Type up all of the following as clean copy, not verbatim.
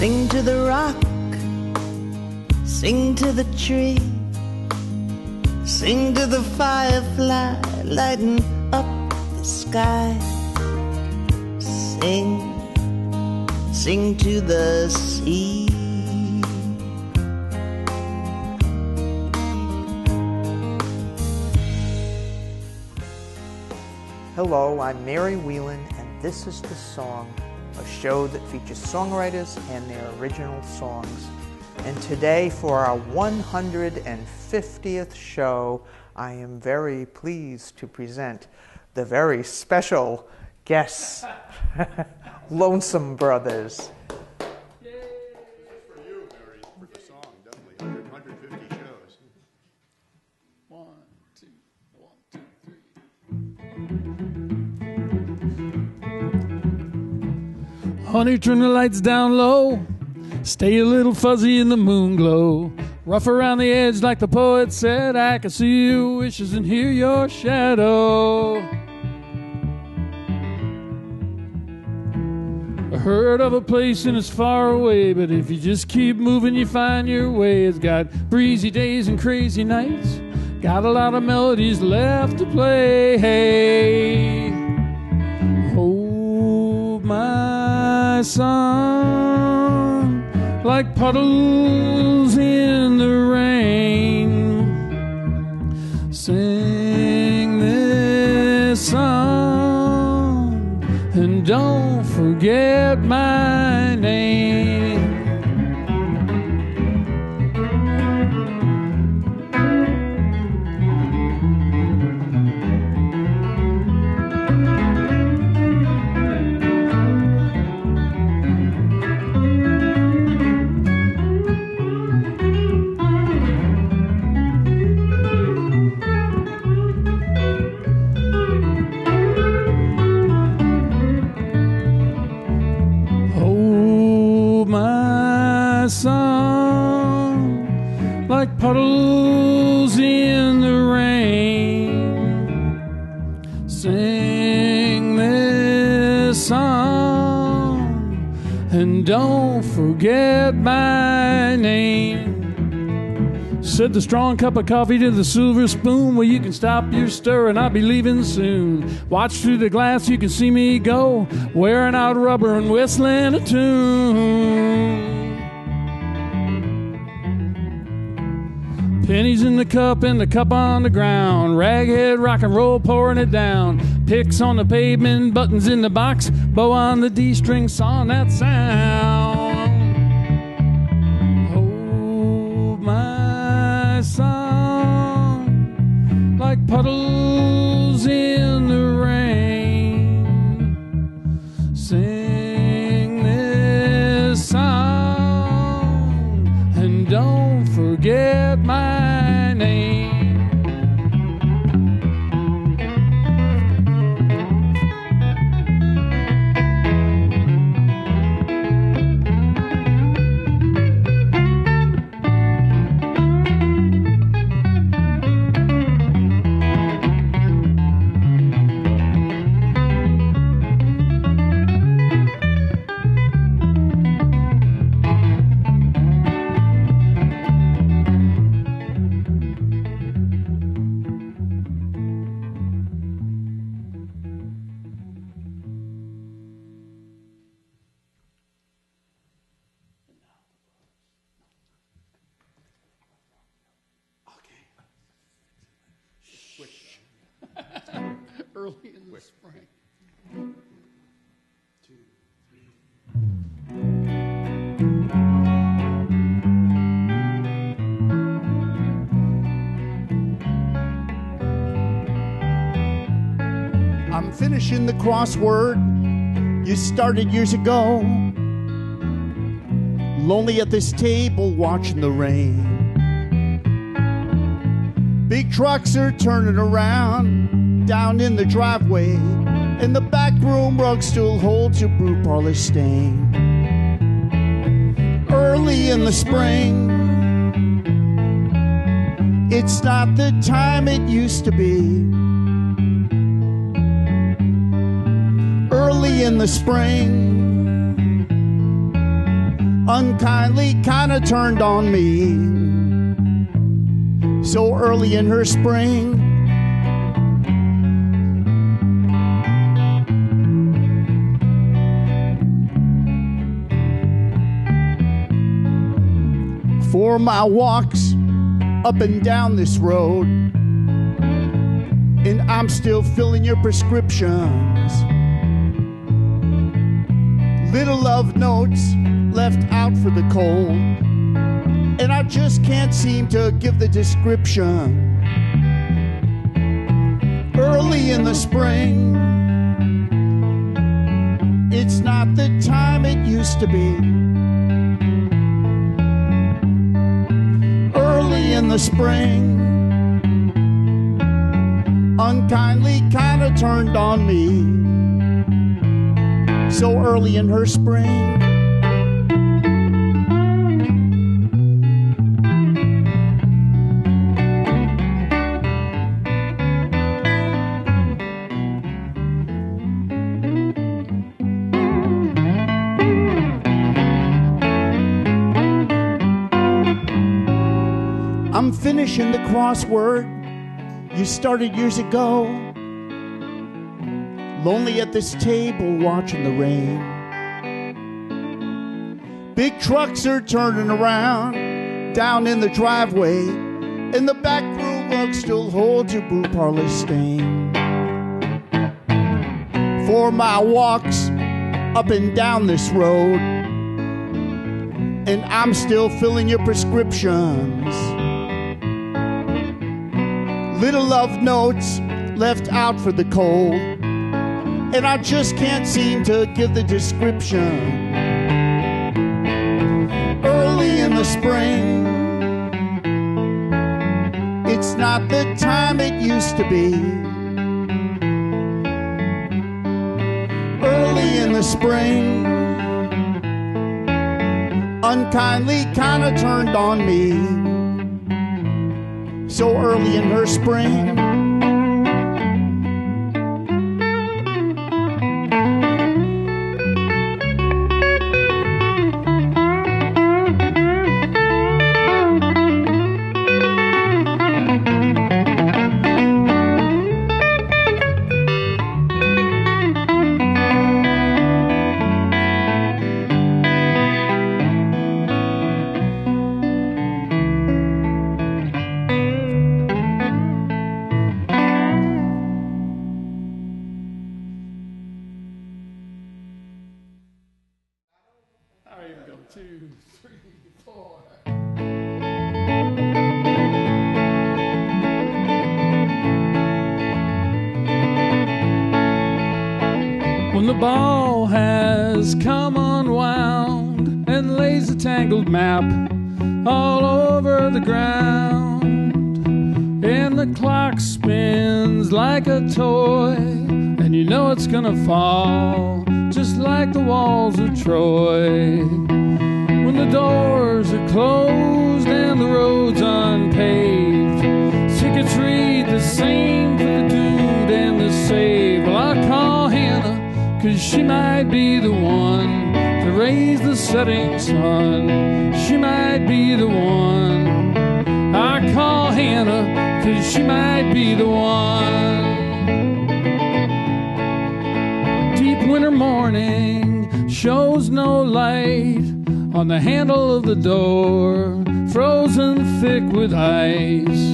Sing to the rock, sing to the tree, sing to the firefly lighting up the sky. Sing, sing to the sea. Hello, I'm Mary Wheelan, and this is The Song, a show that features songwriters and their original songs. And today, for our 150th show, I am very pleased to present the very special guests, Lonesome Brothers. Yay! For you, Mary, for the song, definitely 150 shows. 1, 2, 1, 2, 3. Honey, turn the lights down low. Stay a little fuzzy in the moon glow. Rough around the edge like the poet said. I can see your wishes and hear your shadow. I heard of a place and it's far away, but if you just keep moving you find your way. It's got breezy days and crazy nights, got a lot of melodies left to play. Hey, hold my song like puddles in the rain. Sing this song and don't forget my name. Song like puddles in the rain. Sing this song and don't forget my name. Said the strong cup of coffee to the silver spoon. Well, you can stop your stir and I'll be leaving soon. Watch through the glass, you can see me go, wearing out rubber and whistling a tune. Pennies in the cup and the cup on the ground. Raghead rock and roll pouring it down. Picks on the pavement, buttons in the box. Bow on the D-string, sawing that sound. Hold my song like puddles in the rain. Sing this song and don't forget my name. Early in the spring. 1, 2, 3. I'm finishing the crossword you started years ago. Lonely at this table watching the rain. Big trucks are turning around down in the driveway, and the back room rug still holds your brew parlor stain. Early in the spring, it's not the time it used to be. Early in the spring, unkindly kinda turned on me so early in her spring. For my walks up and down this road, and I'm still filling your prescriptions. Little love notes left out for the cold, and I just can't seem to give the description. Early in the spring, it's not the time it used to be. Early in the spring, unkindly kinda turned on me so early in her spring. I'm finishing the crossword you started years ago. Lonely at this table watching the rain. Big trucks are turning around down in the driveway, and the back room rug still holds your brew parlor stain. For my walks up and down this road, and I'm still filling your prescriptions. Little love notes left out for the cold, and I just can't seem to give the description. Early in the spring, it's not the time it used to be. Early in the spring, unkindly kinda turned on me so early in her spring. When the ball has come unwound and lays a tangled map all over the ground, and the clock spins like a toy, and you know it's gonna fall just like the walls of Troy. When the doors are closed and the roads unpaved, tickets read the same for the doomed and the saved. Well, I call Hannah, 'cause she might be the one to raise the setting sun. She might be the one. I call Hannah, 'cause she might be the one. Deep winter morning shows no light on the handle of the door, frozen thick with ice,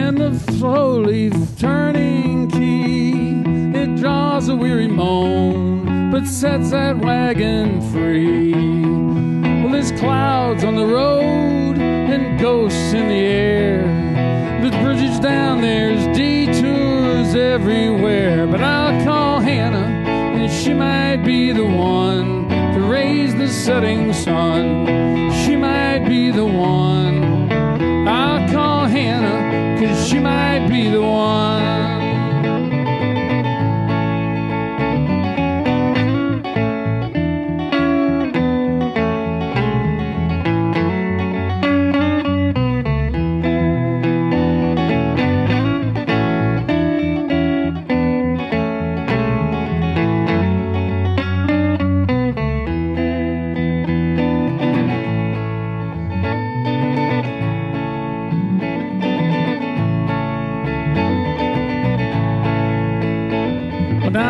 and the slowly turning key, it draws a weary moan, but sets that wagon free. Well, there's clouds on the road and ghosts in the air. There's bridges down, there's detours everywhere. But I'll call Hannah, and she might be the one to raise the setting sun. She might be the one. I'll call Hannah, 'cause she might be the one.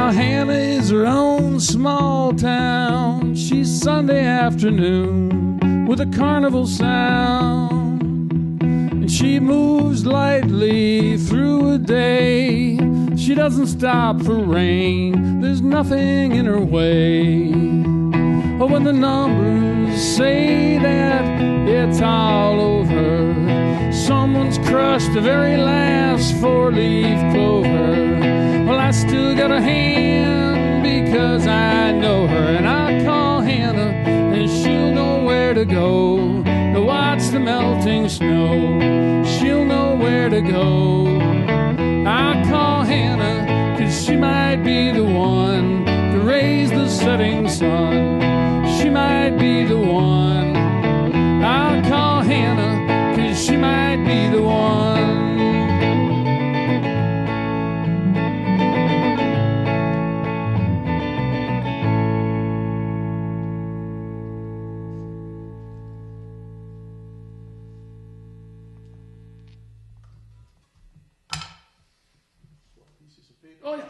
Now Hannah is her own small town. She's Sunday afternoon with a carnival sound. And she moves lightly through a day. She doesn't stop for rain. There's nothing in her way. But when the numbers say that it's all over, someone's crushed the very last four-leaf clover. Well, I still got a hand because I know her, and I call Hannah, and she'll know where to go to watch the melting snow. She'll know where to go. I call Hannah, 'cause she might be the one to raise the setting sun. She might be the one. I'll call Hannah, 'cause she might be the one. Oh, yeah.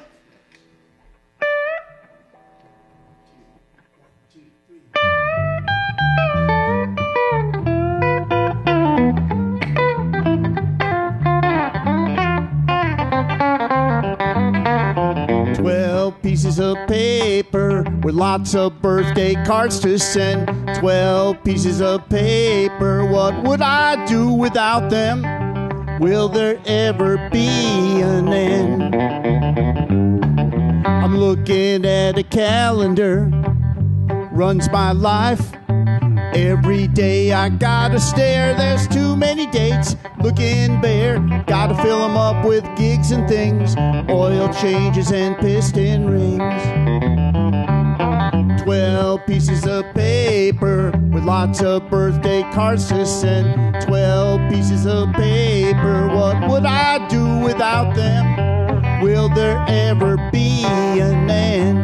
12 pieces of paper with lots of birthday cards to send. 12 pieces of paper, what would I do without them? Will there ever be an end? I'm looking at a calendar, runs my life. Every day I gotta stare, there's too many dates looking bare. Gotta fill them up with gigs and things, oil changes and piston rings. 12 pieces of paper with lots of birthday cards to send. 12 pieces of paper, what would I do without them? Will there ever be an end?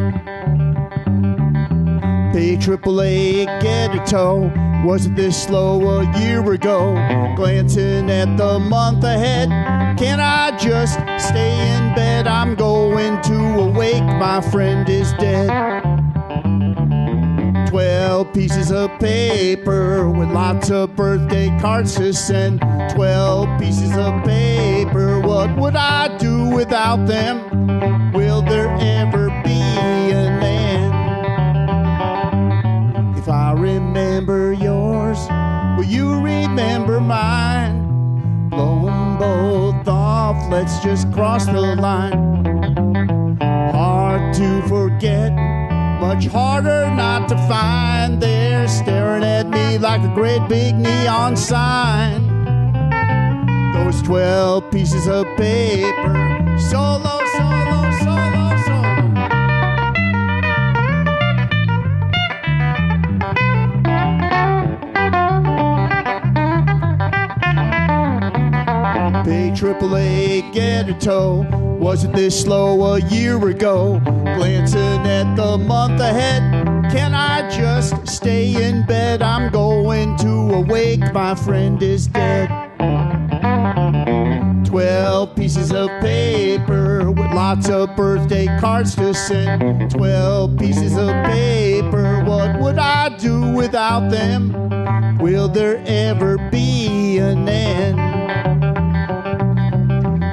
Pay AAA, get a tow. Wasn't this slow a year ago? Glancing at the month ahead, can I just stay in bed? I'm going to awake, my friend is dead. 12 pieces of paper with lots of birthday cards to send. 12 pieces of paper, what would I do without them? Will there ever be an end? If I remember yours, will you remember mine? Blow them both off, let's just cross the line. Hard to forget, much harder not to find. They're staring at me like a great big neon sign. Those 12 pieces of paper, solo, solo, solo, solo. Pay AAA, get a tow. Wasn't this slow a year ago? Glancing at the month ahead, can I just stay in bed? I'm going to awake, my friend is dead. 12 pieces of paper with lots of birthday cards to send. 12 pieces of paper, what would I do without them? Will there ever be an end?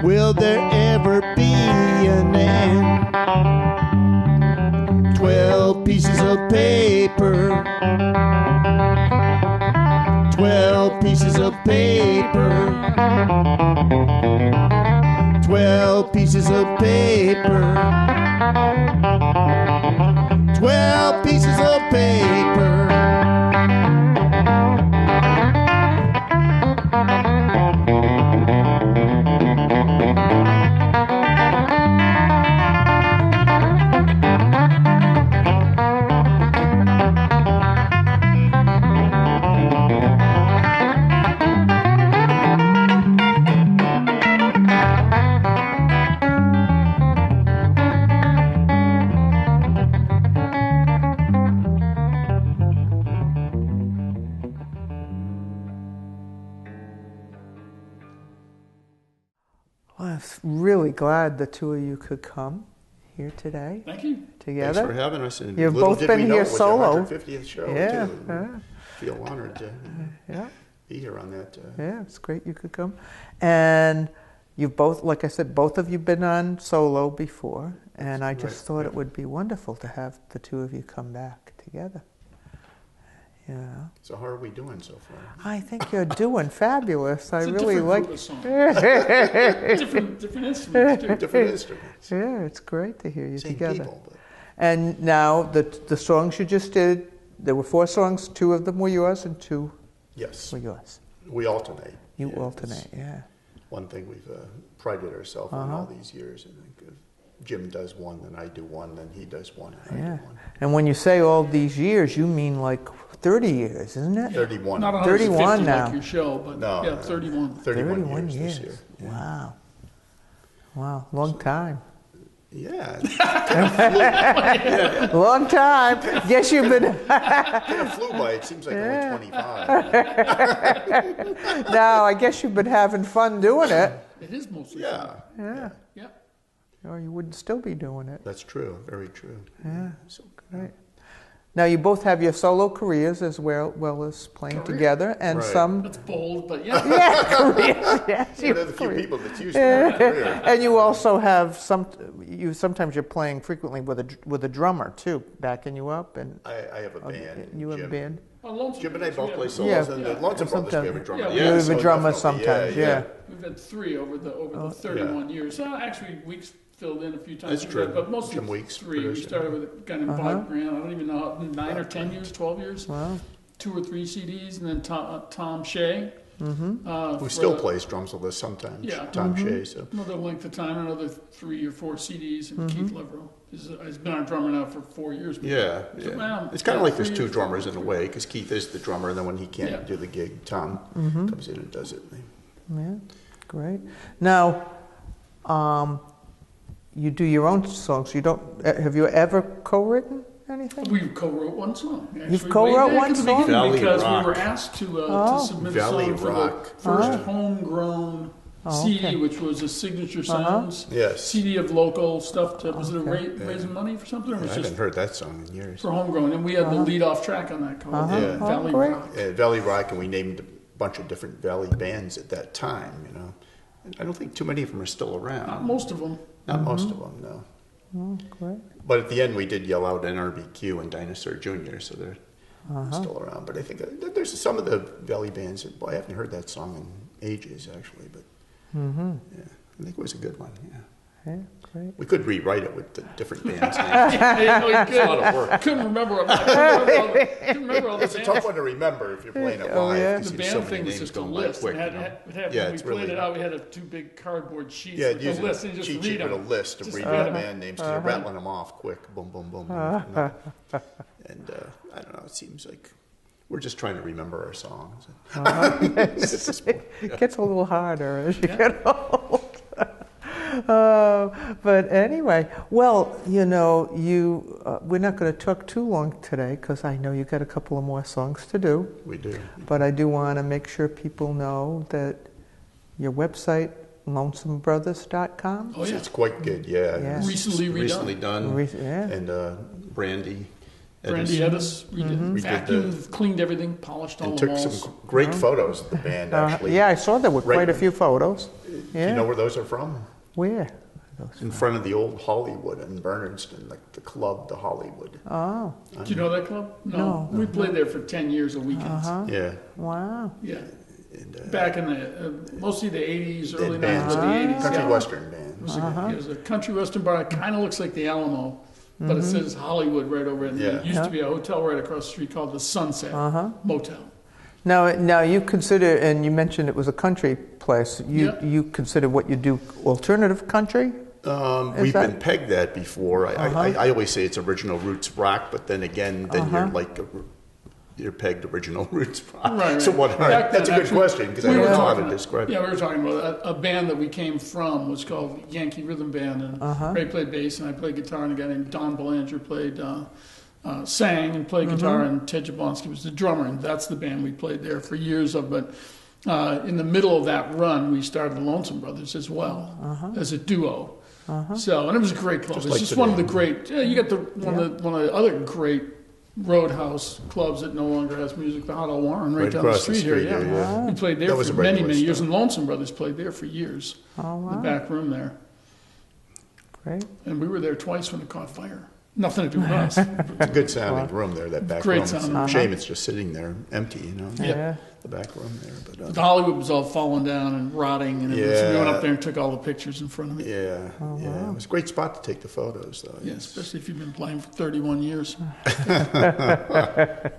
Will there ever be an end? 12 pieces of paper. 12 pieces of paper. 12 pieces of paper. 12 pieces of paper. Well, I'm really glad the two of you could come here today. Thank you. Together. Thanks for having us. And You've little both did been we know here it was solo. Your 150th show, Yeah, too. yeah. Feel honored to be here on that. Yeah, it's great you could come. And you've both, like I said, both of you been on solo before, and I just thought it would be wonderful to have the two of you come back together. Yeah. So how are we doing so far? I think you're doing fabulous. I It's a really different like. group of songs. different instruments too. Different instruments. Yeah, it's great to hear you Same together. people. But And now the songs you just did, there were 4 songs. 2 of them were yours, and 2 yes, were yours. we alternate. You Yeah, alternate, it's yeah. one thing we've prided ourselves on all these years. I think Jim does one, then I do one, then he does one, and I Yeah. do one. And when you say all these years, you mean like 30 years, isn't it? 31. Not 31 150 now. like your show, but No, yeah, no. 31. 31 years this year. Yeah. Wow. Wow, long time. Yeah, Long time. Guess you've been. kind of flew by. It seems like only 25. No, I guess you've been having fun doing it. It is mostly Yeah, fun. Yeah. Yeah. Or you wouldn't still be doing it. that's true. Very true. Yeah. So, Right. Now you both have your solo careers as well as playing together, and Right. some. That's bold, but yeah. Yeah, careers. Yes, one of the few people that's used to their career. And you also have sometimes you're playing frequently with a drummer too, backing you up, and I have a band. you have a Jim. band. Lonesome Jim and I Brothers, both we play have- solos, Yeah. and the Lonesome Brothers, we have a drummer. Yeah, You have so a drummer definitely, sometimes, yeah. We've had 3 over the 31 years. Actually, Weeks filled in a few times. That's true. But mostly Jim Weeks 3. We produced it. started with a guy named Bob Grant. I don't even know, 9 or 10 years, 12 years. Wow. 2 or 3 CDs, and then Tom Shea. Who still plays drums with us sometimes. Yeah. Tom Shea. So Another length of time, another 3 or 4 CDs, and Keith Leverell has been our drummer now for 4 years. yeah, So, yeah. well, It's kind of like there's 3 2 or 4 drummers in years. a way, because Keith is the drummer, and then when he can't Yeah. do the gig, Tom comes in and does it. Yeah, great. Now, you do your own songs. You don't. Have you ever co-written anything? We co-wrote one song. Actually, You've co-wrote way back one at the song? beginning, Valley because Rock. we were asked to submit Valley a song for Rock. the first homegrown CD, okay. which was a Signature Sounds Yes. CD of local stuff. Was it raising money for something, or I was it haven't just heard that song in years. for homegrown? And we had the lead-off track on that called Yeah. Valley great. Rock. Valley Rock, and we named a bunch of different Valley bands at that time, you know. And I don't think too many of them are still around. Not most of them. Not most of them, no. Oh, great. But at the end, we did yell out NRBQ and Dinosaur Jr., so they're still around. But I think there's some of the Valley bands, boy, I haven't heard that song in ages, actually. But yeah, I think it was a good one, yeah. Yeah, great. We could rewrite it with the different bands. Yeah, we It's a lot of work. couldn't remember all the It's a tough one to remember if you're playing it live. yeah. 'cause The there's band so many thing was names just a going by list. quick, And you know. yeah, Yeah, when we it's played really- it out, we had 2 big cardboard sheets Yeah, with use a list, and you just cheat read sheet with them. a list of Just reading read the 'em. band names because you're rattling them off quick. Boom, boom, boom, boom. You know? And I don't know, it seems like we're just trying to remember our songs. At this point. It gets a little harder as you get old. But anyway, well, you know, we're not going to talk too long today because I know you've got a couple of more songs to do. We do. But I do want to make sure people know that your website, lonesomebrothers.com. Oh, yeah. It's quite good, yeah. Yeah. It's Recently redone. Recently done. Yeah. And Brandy. Brandy Edis, we did We did vacuumed, cleaned everything, polished all And the took walls. some great photos of the band, actually. Yeah, I saw there were Right. quite a few photos. Do Yeah. you know where those are from? Where? In front of the old Hollywood in Bernardston, like the club, the Hollywood. Oh, Do you know that club? No. We played there for 10 years a weekend. Yeah. wow. Yeah. And, Back in the, mostly the 80s, early bands, 90s, but the 80s. country yeah. western bands. It was a country western bar. It kind of looks like the Alamo, but it says Hollywood right over it. And Yeah. There used to be a hotel right across the street called the Sunset Motel. Now you consider, and you mentioned it was a country place. Yeah. You consider what you do alternative country? We've that- been pegged that before. I always say it's original roots rock, but then again, you're like you're pegged original roots rock. Right. So what? Back That's a then, good actually, question because I we don't were know how talking to about- describe Yeah, it. we were talking about a band that we came from was called Yankee Rhythm Band, and Ray played bass and I played guitar, and a guy named Don Belanger played sang and played guitar, and Ted Jablonski was the drummer, and that's the band we played there for years of. But in the middle of that run, we started the Lonesome Brothers as well as a duo. So, and it was a great club. Just It's like just today. one of the great. Yeah, you got one of the other great roadhouse clubs that no longer has music. The Hot L Warren, right down the across street here. Yeah, we played there That was for a regular many years, stop. and Lonesome Brothers played there for years. Oh, wow. In the back room there, Great. and we were there twice when it caught fire. Nothing to do with us. It's a good sounding room there, that back Great room. It's sounding. a shame it's just sitting there empty, you know, Yeah. the back room there. But The Hollywood was all falling down and rotting, and it was, we went Yeah. up there and took all the pictures in front of it. yeah, it was a great spot to take the photos, though. Yeah, especially if you've been playing for 31 years. But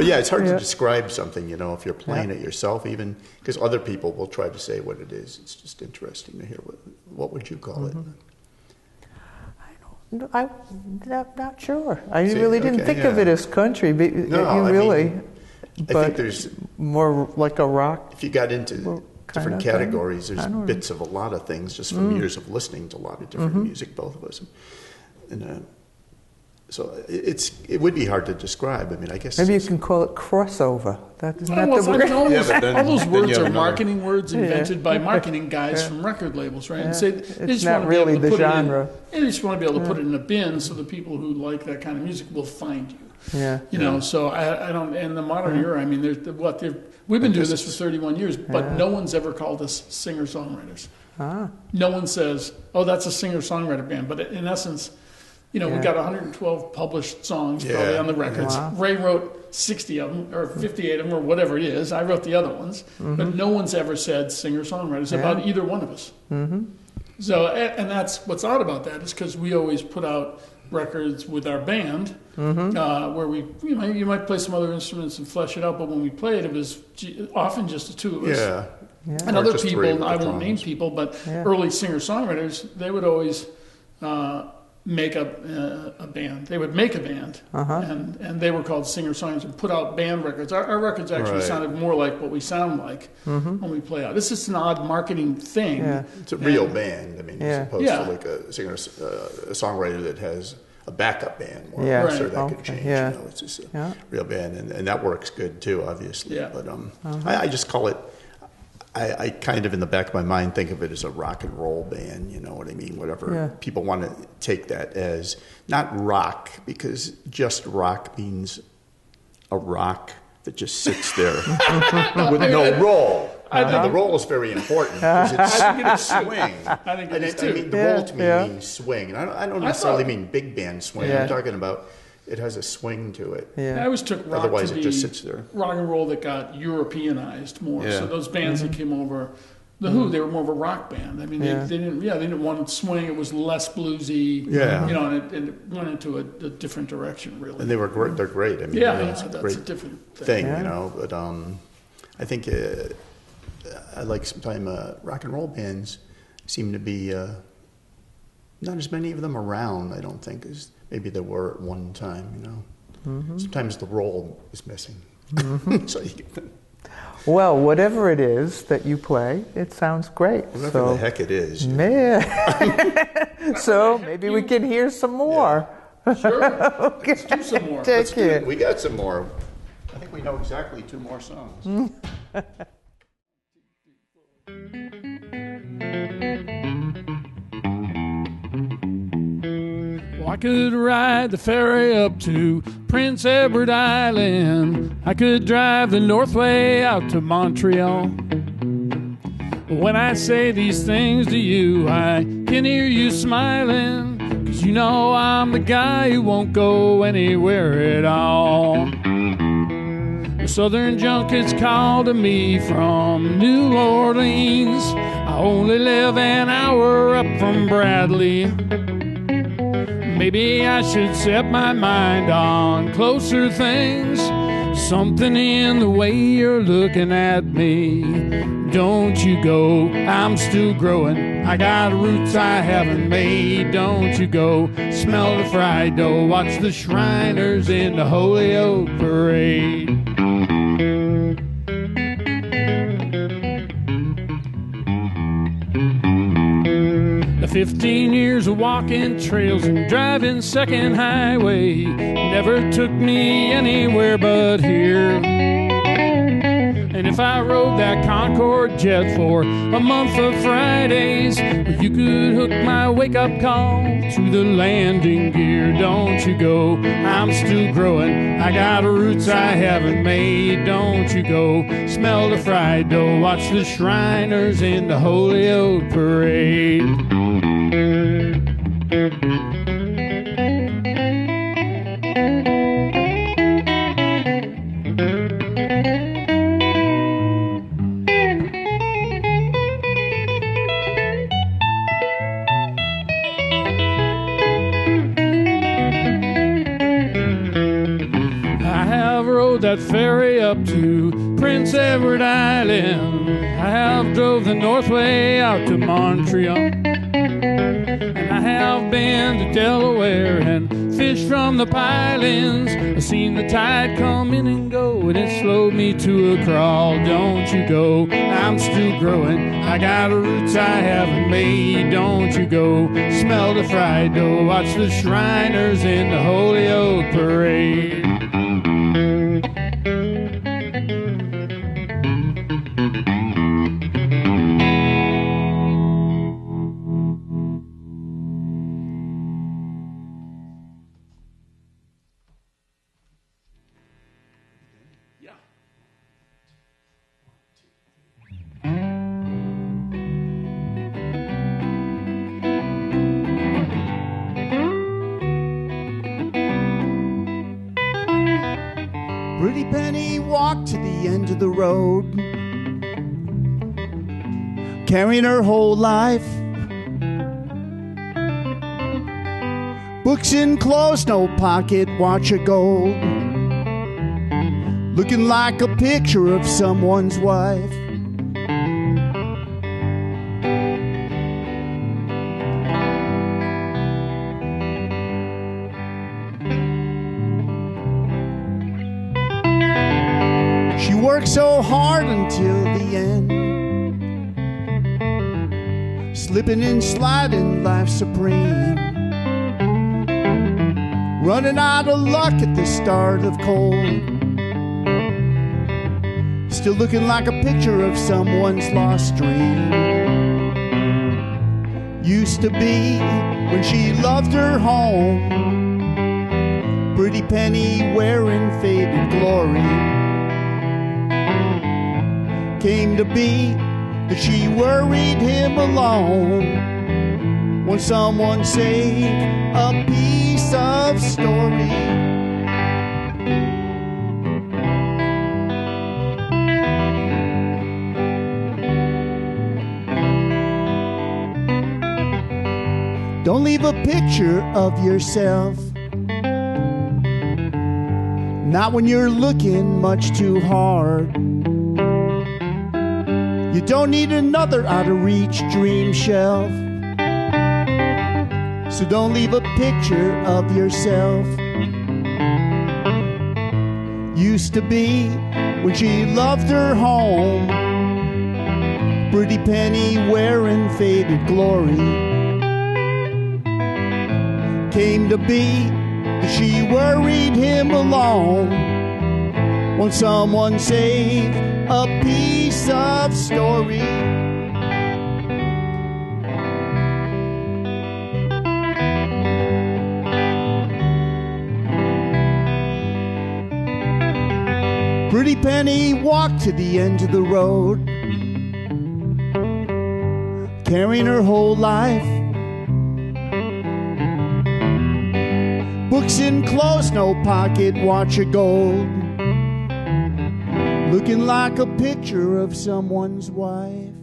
yeah, it's hard to describe something, you know, if you're playing it yourself, even because other people will try to say what it is. It's just interesting to hear what would you call it. I'm not sure. I See, really didn't okay, think of it yeah. as country. But No, I really, mean, I but think there's, more like a rock. if you got into Well, different kind of categories, thing. there's I don't know. bits of a lot of things just from years of listening to a lot of different music, both of us. And so it would be hard to describe. I mean, I guess Maybe you can call it crossover. Isn't that Well, the I word? mean, all Yeah, those, but then- all those then words you have are another- marketing words invented by marketing guys from record labels, right? Yeah. And say, It's they just not want to be really able to the put genre. It in, they just want to be able to put it in a bin so the people who like that kind of music will find you. Yeah. You know, so I don't. In the modern era, I mean, we've been doing this for 31 years, but no one's ever called us singer-songwriters. No one says, "Oh, that's a singer-songwriter band." But in essence, you know, we got 112 published songs probably on the records. Wow. Ray wrote 60 of them, or 58 of them, or whatever it is. I wrote the other ones, but no one's ever said singer-songwriters about either one of us. So, and that's what's odd about that is because we always put out records with our band, where you might play some other instruments and flesh it out, but when we played, it was often just the two of us. Yeah. And Or other just three people, with I the won't name drums. people, but early singer-songwriters, they would always make a band. They would make a band, and they were called singer-songwriters and put out band records. Our records actually Right. sounded more like what we sound like when we play out. This is an odd marketing thing. Yeah. It's a real band. I mean, as opposed Yeah. to like a singer, a songwriter that has a backup band. More Yeah. I'm sure that Right. could Okay. change. Yeah. You know, it's just a Yeah. real band, and that works good too, obviously. Yeah. But I just call it. I kind of in the back of my mind think of it as a rock and roll band. You know what I mean? Whatever Yeah. people want to take that as, not rock, because just rock means a rock that just sits there with no roll. The roll is very important because it's swing. I think it And is I too. mean, the Yeah, roll to me yeah. means swing. And I don't necessarily mean big band swing. Yeah. I'm talking about it has a swing to it. Yeah. I always took rock Otherwise to it be just sits there. rock and roll that got Europeanized more. Yeah. So those bands that came over, the Who, they were more of a rock band. I mean, Yeah. they didn't want to swing. It was less bluesy. Yeah. You know, and it went into a different direction, really. And they were great. They're great. I mean, Yeah, you know, yeah, it's a that's great a different thing, Yeah. you know. But I think I like sometimes rock and roll bands seem to be not as many of them around. I don't think as maybe there were at one time. You know, sometimes the roll is missing. So you get Well, whatever it is that you play, it sounds great. whatever so, the heck it is. man. So maybe we can hear some more. Sure. Let's do some more. Take it. We got some more. I think we know exactly 2 more songs. Well, I could ride the ferry up to Prince Edward Island. I could drive the Northway out to Montreal. When I say these things to you, I can hear you smiling, 'cause you know I'm the guy who won't go anywhere at all. The Southern Junkets called to me from New Orleans. I only live an hour up from Bradley. Maybe I should set my mind on closer things. Something in the way you're looking at me. Don't you go, I'm still growing. I got roots I haven't made. Don't you go, smell the fried dough. Watch the Shriners in the Holyoke Parade. The 15 years of walking trails and driving second highway never took me anywhere but here. And if I rode that Concorde jet for a month of Fridays, well, you could hook my wake-up call to the landing gear. Don't you go, I'm still growing, I got roots I haven't made. Don't you go, smell the fried dough, watch the Shriners in the Holyoke Parade. That ferry up to Prince Edward Island. I have drove the Northway out to Montreal, and I have been to Delaware and fished from the pilings. I've seen the tide come in and go, and it slowed me to a crawl. Don't you go, I'm still growing, I got roots I haven't made. Don't you go, smell the fried dough, watch the Shriners in the Holyoke Parade. Pretty Penny walked to the end of the road, carrying her whole life. Books and clothes, no pocket watch of gold, looking like a picture of someone's wife. She worked so hard until the end, slipping and sliding, life supreme, running out of luck at the start of cold, still looking like a picture of someone's lost dream. Used to be when she loved her home, Pretty Penny wearing faded glory. Came to be that she worried him alone when someone saved a piece of story. Don't leave a picture of yourself, not when you're looking much too hard. You don't need another out-of-reach dream shelf, so don't leave a picture of yourself. Used to be when she loved her home, Pretty Penny wearing faded glory. Came to be that she worried him alone when someone saved a piece of story. Pretty Penny walked to the end of the road, carrying her whole life. Books and clothes, no pocket watch of gold, looking like a picture of someone's wife.